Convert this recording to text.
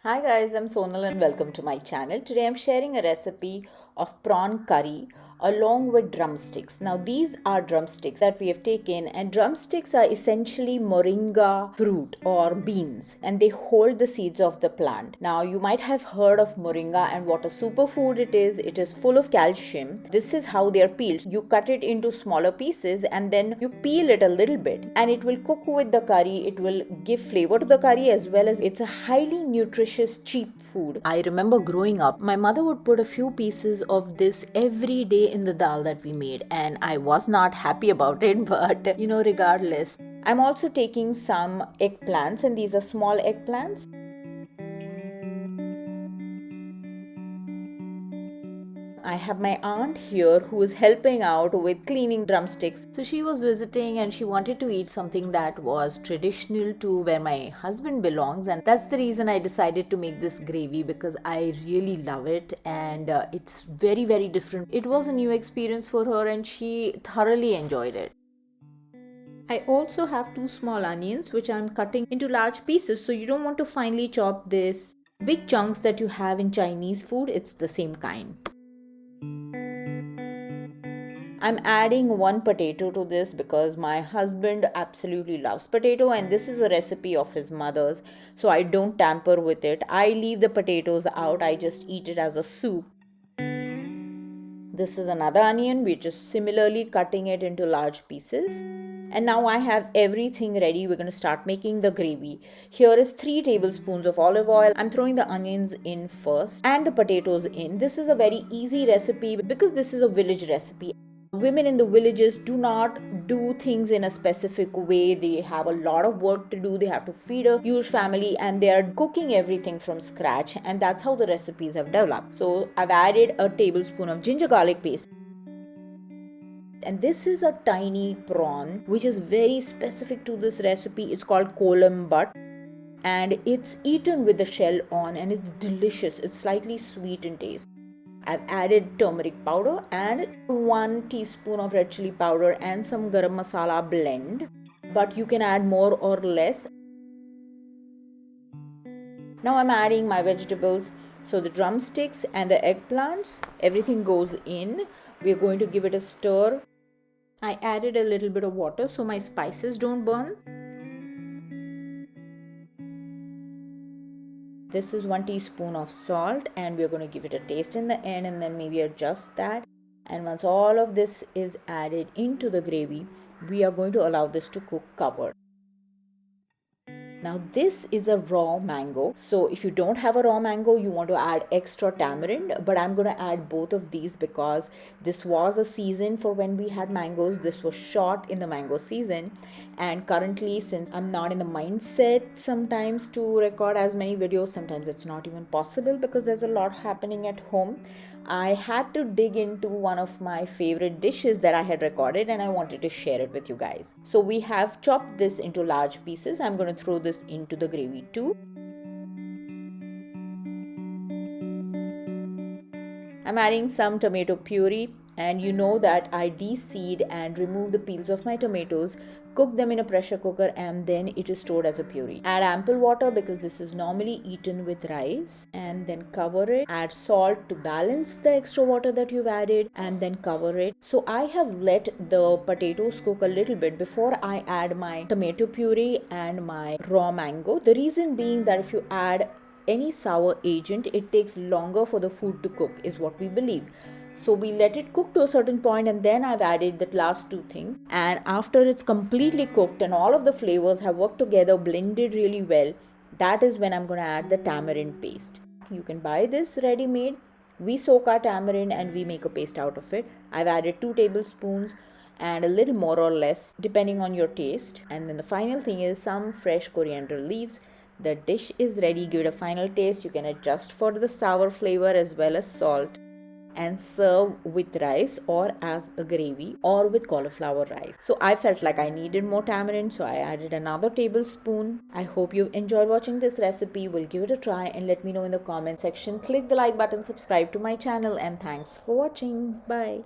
Hi guys, I'm Sonal and welcome to my channel. Today I'm sharing a recipe of prawn curry along with drumsticks. Now these are drumsticks that we have taken, and drumsticks are essentially moringa fruit or beans, and they hold the seeds of the plant. Now you might have heard of moringa and what a superfood it is. It is full of calcium. This is how they are peeled. You cut it into smaller pieces and then you peel it a little bit and it will cook with the curry. It will give flavor to the curry as well as it's a highly nutritious cheap food. I remember growing up, my mother would put a few pieces of this every day in the dal that we made, and I was not happy about it, but regardless. I'm also taking some eggplants, and these are small eggplants. I have my aunt here who is helping out with cleaning drumsticks. So she was visiting and she wanted to eat something that was traditional to where my husband belongs, and that's the reason I decided to make this gravy because I really love it, and it's very, very different. It was a new experience for her and she thoroughly enjoyed it. I also have two small onions which I'm cutting into large pieces, so you don't want to finely chop this big chunks that you have in Chinese food. It's the same kind. I'm adding one potato to this because my husband absolutely loves potato, and this is a recipe of his mother's, so I don't tamper with it. I leave the potatoes out, I just eat it as a soup. This is another onion. We're just similarly cutting it into large pieces. And now I have everything ready. We're going to start making the gravy. Here is 3 tablespoons of olive oil. I'm throwing the onions in first and the potatoes in. This is a very easy recipe because this is a village recipe. Women in the villages do not do things in a specific way. They have a lot of work to do. They have to feed a huge family and they are cooking everything from scratch, and that's how the recipes have developed. So I've added a tablespoon of ginger garlic paste. And this is a tiny prawn which is very specific to this recipe. It's called kolam butt, and it's eaten with the shell on, and it's delicious. It's slightly sweet in taste. I've added turmeric powder and 1 teaspoon of red chili powder and some garam masala blend, but you can add more or less. Now I'm adding my vegetables. So the drumsticks and the eggplants, everything goes in. We're going to give it a stir. I added a little bit of water so my spices don't burn. This is 1 teaspoon of salt, and we're going to give it a taste in the end and then maybe adjust that. And once all of this is added into the gravy, we are going to allow this to cook covered. Now this is a raw mango. So if you don't have a raw mango, you want to add extra tamarind, but I'm going to add both of these because this was a season for when we had mangoes. This was shot in the mango season, and currently, since I'm not in the mindset sometimes to record as many videos, sometimes it's not even possible because there's a lot happening at home, I had to dig into one of my favorite dishes that I had recorded and I wanted to share it with you guys. So we have chopped this into large pieces. I'm going to throw this into the gravy too. I'm adding some tomato puree, and you know that I de-seed and remove the peels of my tomatoes, cook them in a pressure cooker, and then it is stored as a puree. Add ample water because this is normally eaten with rice, and then cover it. Add salt to balance the extra water that you've added, and then cover it. So I have let the potatoes cook a little bit before I add my tomato puree and my raw mango. The reason being that if you add any sour agent, it takes longer for the food to cook, is what we believe. So we let it cook to a certain point, and then I've added the last 2 things. And after it's completely cooked and all of the flavors have worked together, blended really well, that is when I'm going to add the tamarind paste. You can buy this ready made. We soak our tamarind and we make a paste out of it. I've added 2 tablespoons and a little more or less depending on your taste. And then the final thing is some fresh coriander leaves. The dish is ready. Give it a final taste. You can adjust for the sour flavor as well as salt, and serve with rice or as a gravy or with cauliflower rice. So I felt like I needed more tamarind, so I added another tablespoon. I hope you've enjoyed watching this recipe. Will give it a try and let me know in the comment section. Click the like button, subscribe to my channel, and thanks for watching. Bye.